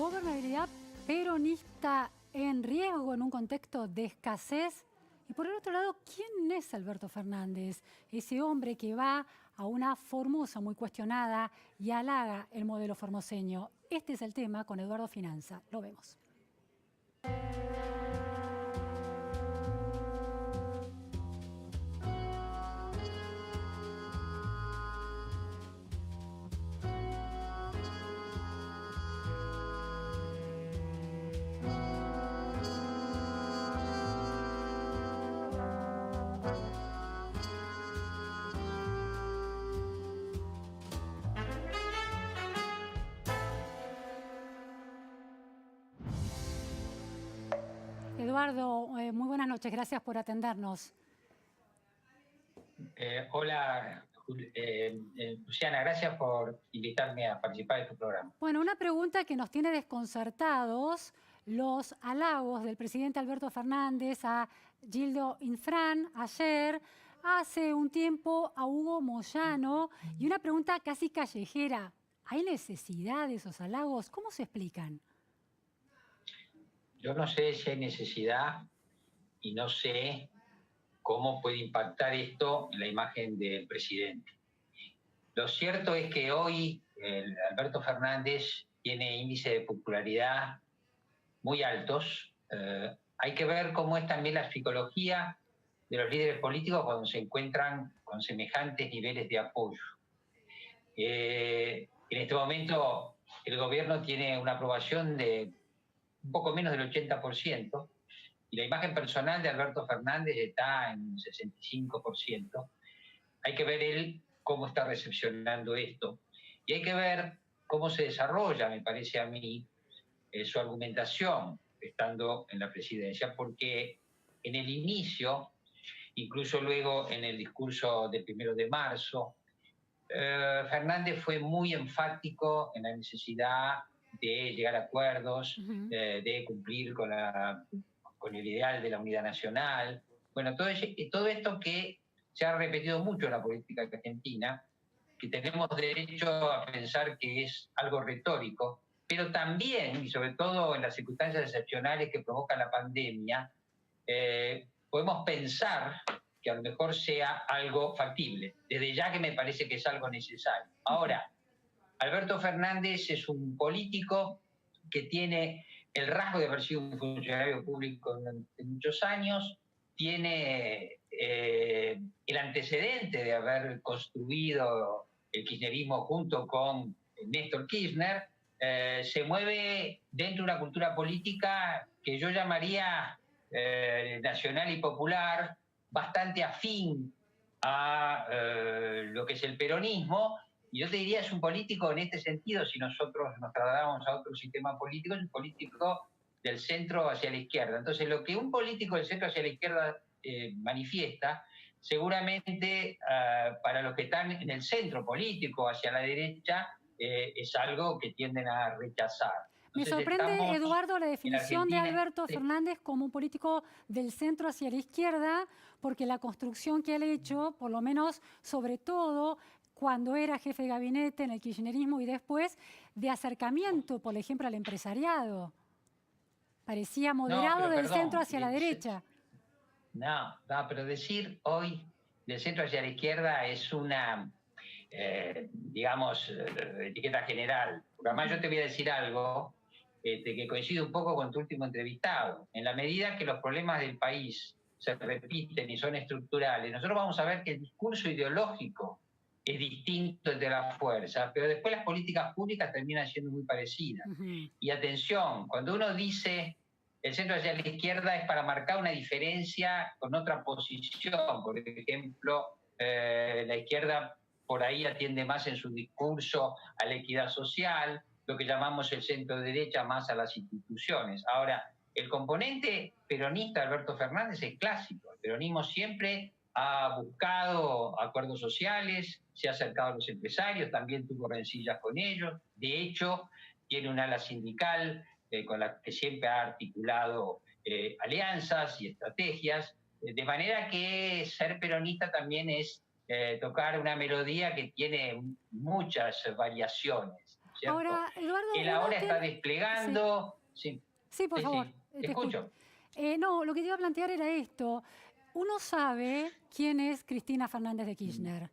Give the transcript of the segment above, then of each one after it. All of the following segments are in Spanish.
Gobernabilidad peronista en riesgo en un contexto de escasez. Y por el otro lado, ¿quién es Alberto Fernández? Ese hombre que va a una Formosa muy cuestionada y halaga el modelo formoseño. Este es el tema con Eduardo Finanza. Lo vemos. Eduardo, muy buenas noches. Gracias por atendernos. Hola, Luciana, gracias por invitarme a participar de tu programa. Bueno, una pregunta que nos tiene desconcertados, los halagos del presidente Alberto Fernández a Gildo Infran ayer, hace un tiempo a Hugo Moyano, y una pregunta casi callejera. ¿Hay necesidad de esos halagos? ¿Cómo se explican? Yo no sé si hay necesidad y no sé cómo puede impactar esto en la imagen del presidente. Lo cierto es que hoy Alberto Fernández tiene índices de popularidad muy altos. Hay que ver cómo es también la psicología de los líderes políticos cuando se encuentran con semejantes niveles de apoyo. En este momento el gobierno tiene una aprobación de un poco menos del 80%, y la imagen personal de Alberto Fernández está en 65%. Hay que ver él cómo está recepcionando esto. Y hay que ver cómo se desarrolla, me parece a mí, su argumentación estando en la presidencia, porque en el inicio, incluso luego en el discurso del 1 de marzo, Fernández fue muy enfático en la necesidad de llegar a acuerdos, de cumplir con el ideal de la unidad nacional. Bueno, todo esto que se ha repetido mucho en la política argentina, que tenemos derecho a pensar que es algo retórico, pero también, y sobre todo en las circunstancias excepcionales que provoca la pandemia, podemos pensar que a lo mejor sea algo factible. Desde ya que me parece que es algo necesario. Ahora, Alberto Fernández es un político que tiene el rasgo de haber sido un funcionario público durante muchos años, tiene el antecedente de haber construido el kirchnerismo junto con Néstor Kirchner, se mueve dentro de una cultura política que yo llamaría nacional y popular, bastante afín a lo que es el peronismo. Y yo te diría, es un político en este sentido, si nosotros nos trasladamos a otro sistema político, es un político del centro hacia la izquierda. Entonces, lo que un político del centro hacia la izquierda manifiesta, seguramente para los que están en el centro político hacia la derecha, es algo que tienden a rechazar. Me sorprende, Eduardo, la definición de Alberto Fernández como un político del centro hacia la izquierda, porque la construcción que él ha hecho, por lo menos, sobre todo, cuando era jefe de gabinete en el kirchnerismo y después, de acercamiento, por ejemplo, al empresariado. Parecía moderado del centro hacia la derecha. No, pero decir hoy del centro hacia la izquierda es una, digamos, etiqueta general. Porque además yo te voy a decir algo que coincide un poco con tu último entrevistado. En la medida que los problemas del país se repiten y son estructurales, nosotros vamos a ver que el discurso ideológico es distinto entre las fuerzas, pero después las políticas públicas terminan siendo muy parecidas. Y atención, cuando uno dice el centro hacia la izquierda es para marcar una diferencia con otra posición. Por ejemplo, la izquierda por ahí atiende más en su discurso a la equidad social, lo que llamamos el centro derecha más a las instituciones. Ahora, el componente peronista de Alberto Fernández es clásico. El peronismo siempre ha buscado acuerdos sociales, se ha acercado a los empresarios, también tuvo rencillas con ellos. De hecho, tiene un ala sindical con la que siempre ha articulado alianzas y estrategias, de manera que ser peronista también es tocar una melodía que tiene muchas variaciones. ¿cierto? Ahora, Eduardo, Él ahora está desplegando... Sí, sí, por favor. Te escucho. No, lo que te iba a plantear era esto. Uno sabe quién es Cristina Fernández de Kirchner.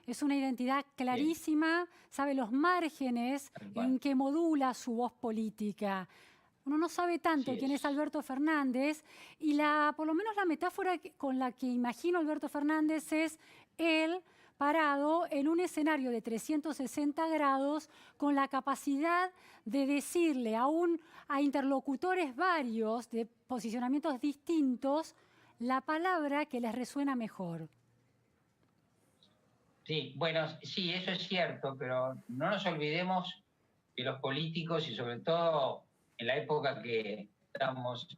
Es una identidad clarísima, sabe los márgenes en que modula su voz política. Uno no sabe tanto quién es Alberto Fernández y por lo menos la metáfora con la que imagino a Alberto Fernández es él parado en un escenario de 360 grados con la capacidad de decirle a interlocutores varios de posicionamientos distintos la palabra que les resuena mejor. Sí, bueno, sí, eso es cierto, pero no nos olvidemos que los políticos, y sobre todo en la época que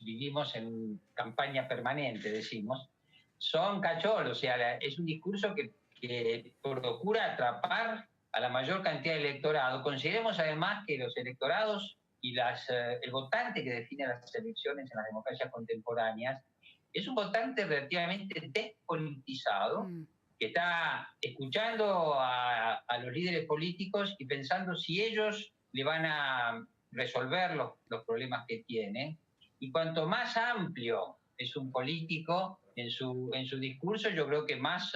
vivimos en campaña permanente, decimos, son cacholos, o sea, es un discurso que procura atrapar a la mayor cantidad de electorado. Consideremos además que los electorados y el votante que define las elecciones en las democracias contemporáneas es un votante relativamente despolitizado, que está escuchando a los líderes políticos y pensando si ellos le van a resolver los problemas que tienen. Y cuanto más amplio es un político en su discurso, yo creo que más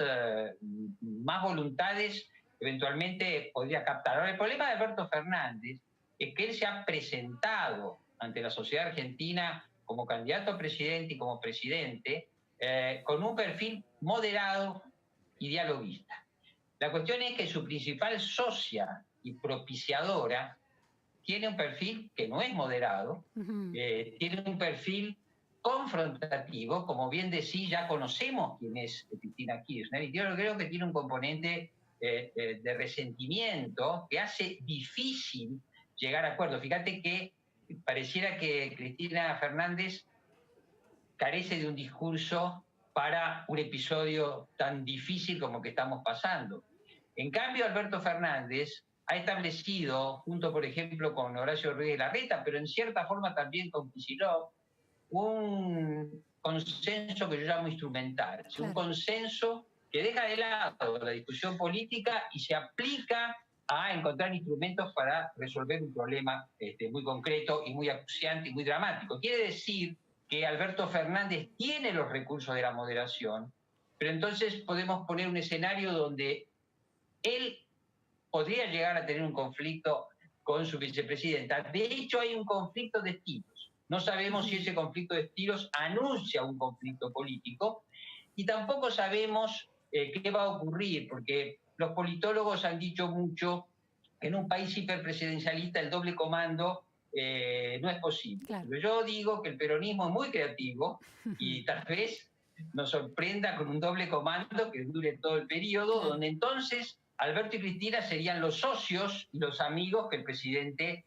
voluntades eventualmente podría captar. Ahora, el problema de Alberto Fernández es que él se ha presentado ante la sociedad argentina como candidato a presidente y como presidente con un perfil moderado y dialoguista. La cuestión es que su principal socia y propiciadora tiene un perfil que no es moderado, tiene un perfil confrontativo, como bien decía, ya conocemos quién es Cristina Kirchner, y yo creo que tiene un componente de resentimiento que hace difícil llegar a acuerdos. Fíjate que pareciera que Cristina Fernández carece de un discurso para un episodio tan difícil como que estamos pasando. En cambio, Alberto Fernández ha establecido, junto por ejemplo con Horacio Rodríguez Larreta, pero en cierta forma también con Kicillof, un consenso que yo llamo instrumental, claro. Un consenso que deja de lado la discusión política y se aplica a encontrar instrumentos para resolver un problema muy concreto y muy acuciante y muy dramático. Quiere decir que Alberto Fernández tiene los recursos de la moderación, pero entonces podemos poner un escenario donde él podría llegar a tener un conflicto con su vicepresidenta. De hecho, hay un conflicto de estilos. No sabemos si ese conflicto de estilos anuncia un conflicto político y tampoco sabemos qué va a ocurrir, porque los politólogos han dicho mucho que en un país hiperpresidencialista el doble comando no es posible. Claro. Pero yo digo que el peronismo es muy creativo y tal vez nos sorprenda con un doble comando que dure todo el periodo, claro. Donde entonces Alberto y Cristina serían los socios y los amigos que el presidente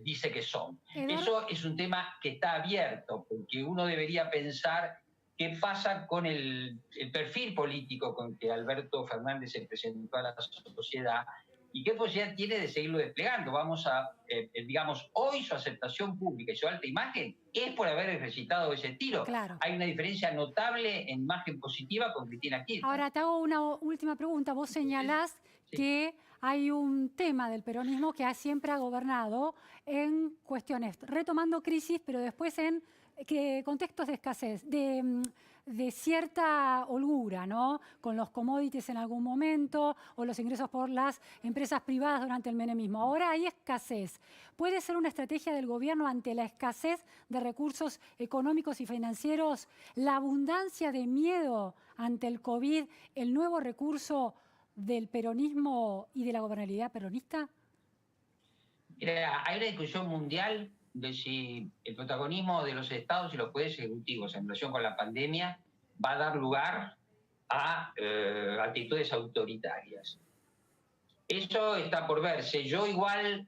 dice que son. Eso es un tema que está abierto, porque uno debería pensar qué pasa con el perfil político con que Alberto Fernández se presentó a la sociedad y qué posibilidad tiene de seguirlo desplegando. Vamos a, digamos, hoy su aceptación pública y su alta imagen es por haber ejercitado ese estilo. Claro. Hay una diferencia notable en imagen positiva con Cristina Kirchner. Ahora te hago una última pregunta. Vos señalás que hay un tema del peronismo que siempre ha gobernado en cuestiones, retomando crisis, pero después en contextos de escasez, de cierta holgura, ¿no? Con los commodities en algún momento o los ingresos por las empresas privadas durante el menemismo. Ahora hay escasez. ¿Puede ser una estrategia del gobierno ante la escasez de recursos económicos y financieros, la abundancia de miedo ante el COVID, el nuevo recurso del peronismo y de la gobernabilidad peronista? Mira, hay una discusión mundial de si el protagonismo de los estados y los poderes ejecutivos en relación con la pandemia va a dar lugar a actitudes autoritarias. Eso está por verse. Yo igual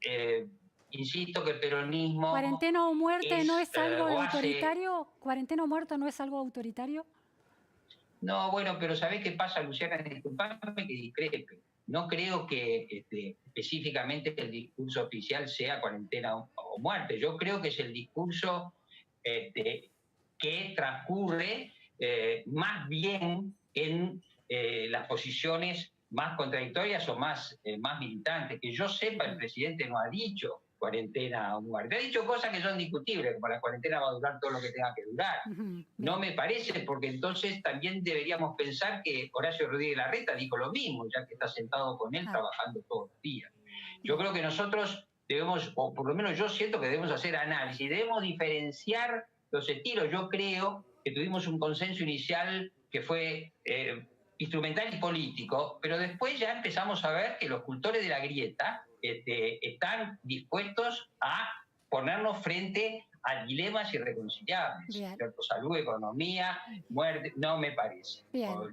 insisto que el peronismo... ¿Cuarentena o muerte no es algo autoritario? ¿Cuarentena o muerte no es algo autoritario? No, bueno, pero ¿sabés qué pasa, Luciana? Disculpame que discrepe. No creo que específicamente el discurso oficial sea cuarentena o muerte. Yo creo que es el discurso que transcurre más bien en las posiciones más contradictorias o más militantes. Que yo sepa, el presidente no ha dicho cuarentena o muerte. Ha dicho cosas que son discutibles, como la cuarentena va a durar todo lo que tenga que durar. No me parece, porque entonces también deberíamos pensar que Horacio Rodríguez Larreta dijo lo mismo, ya que está sentado con él trabajando todos los días. Yo creo que nosotros debemos, o por lo menos yo siento que debemos hacer análisis, debemos diferenciar los estilos. Yo creo que tuvimos un consenso inicial que fue instrumental y político, pero después ya empezamos a ver que los cultores de la grieta están dispuestos a ponernos frente a dilemas irreconciliables. ¿Cierto? Salud, economía, muerte, no me parece.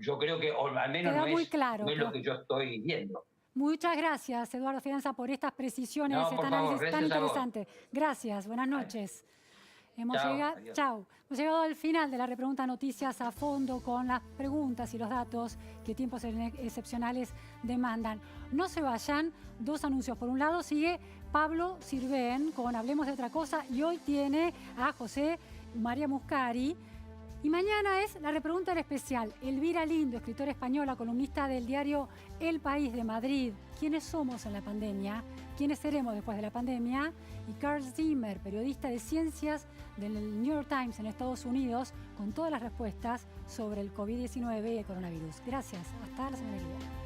Yo creo que, o al menos no es, no es lo que yo estoy viendo. Muchas gracias, Eduardo Fidanza, por estas precisiones, no, este análisis tan interesante. Gracias, buenas noches. Hemos llegado al final de la repregunta Noticias a Fondo con las preguntas y los datos que tiempos excepcionales demandan. No se vayan, dos anuncios. Por un lado sigue Pablo Sirven con Hablemos de otra cosa y hoy tiene a José María Muscari. Y mañana es la repregunta en especial. Elvira Lindo, escritora española, columnista del diario El País de Madrid. ¿Quiénes somos en la pandemia? ¿Quiénes seremos después de la pandemia? Y Carl Zimmer, periodista de ciencias del New York Times en Estados Unidos, con todas las respuestas sobre el COVID-19 y el coronavirus. Gracias. Hasta la semana que viene.